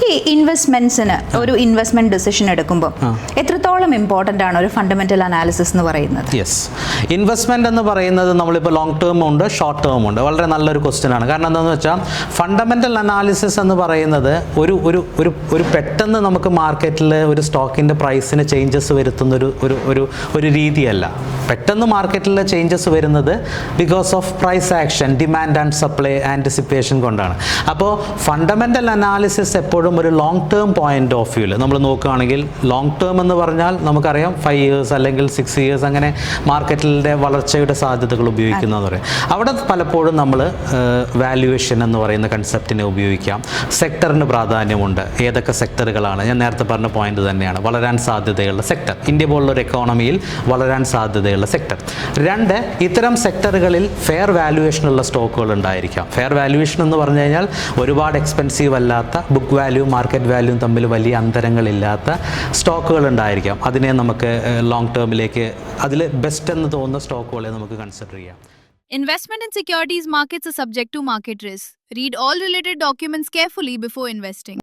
ഈ ഇൻവെസ്റ്റ്മെന്റ്സിന് ഒരു investment decision എടുക്കുമ്പോൾ എത്രത്തോളം ഇമ്പോർട്ടൻ്റ് ആണ് ഒരു ഫണ്ടമെന്റൽ അനാലിസിസ് എന്ന് പറയുന്നത്? യെസ്, ഇൻവെസ്റ്റ്മെന്റ് എന്ന് പറയുന്നത് നമ്മളിപ്പോൾ ലോങ് ടേം ഉണ്ട്, ഷോർട്ട് ടേം ഉണ്ട്. വളരെ നല്ലൊരു ക്വസ്റ്റ്യൻ ആണ്. കാരണം എന്താണെന്ന് വെച്ചാൽ ഫണ്ടമെന്റൽ അനാലിസിസ് എന്ന് പറയുന്നത് ഒരു ഒരു ഒരു ഒരു പെട്ടെന്ന് നമുക്ക് മാർക്കറ്റിൽ ഒരു സ്റ്റോക്കിൻ്റെ പ്രൈസിന് ചേഞ്ചസ് വരുത്തുന്ന ഒരു രീതിയല്ല. പെട്ടെന്ന് മാർക്കറ്റിൽ ചേഞ്ചസ് വരുന്നത് because of price action, demand and supply anticipation കൊണ്ടാണ്. അപ്പോൾ ഫണ്ടമെന്റൽ അനാലിസിസ് എപ്പോഴും ഒരു ലോങ് ടേം പോയിന്റ് ഓഫ് വ്യൂവിൽ നമ്മൾ നോക്കുകയാണെങ്കിൽ, ലോങ് ടേം എന്ന് പറഞ്ഞാൽ നമുക്കറിയാം 5 years അല്ലെങ്കിൽ 6 years അങ്ങനെ മാർക്കറ്റിൻ്റെ വളർച്ചയുടെ സാധ്യതകൾ ഉപയോഗിക്കുന്നതെന്ന് പറയും. അവിടെ പലപ്പോഴും നമ്മൾ വാല്യുവേഷൻ എന്ന് പറയുന്ന കൺസെപ്റ്റിനെ ഉപയോഗിക്കാം. സെക്ടറിന് പ്രാധാന്യമുണ്ട്. ഏതൊക്കെ സെക്ടറുകളാണ്, ഞാൻ നേരത്തെ പറഞ്ഞ പോയിന്റ് തന്നെയാണ്, വളരാൻ സാധ്യതയുള്ള സെക്ടർ, ഇന്ത്യ പോലുള്ളൊരു എക്കോണമിയിൽ വളരാൻ സാധ്യതയുള്ള സെക്ടർ. 2, ഇത്തരം സെക്ടറുകളിൽ ഫെയർ വാല്യുവേഷനുള്ള സ്റ്റോക്കുകൾ ഉണ്ടായിരിക്കാം. ഫെയർ വാല്യുവേഷൻ എന്ന് പറഞ്ഞു കഴിഞ്ഞാൽ ഒരുപാട് എക്സ്പെൻസീവ് അല്ലാത്ത, ബുക്ക് വാല്യൂ മാർക്കറ്റ് വാല്യൂവും തമ്മിൽ വലിയ അന്തരങ്ങളില്ലാത്ത സ്റ്റോക്കുകൾ ഉണ്ടായിരിക്കാം. അതിനെ നമുക്ക് ലോങ് ടേമിലേക്ക് അതിൽ ബെസ്റ്റ് എന്ന് തോന്നുന്ന സ്റ്റോക്കുകളെ നമുക്ക് കൺസിഡർ ചെയ്യാം. Investment in securities markets are subject to market risk. Read all related documents carefully before investing.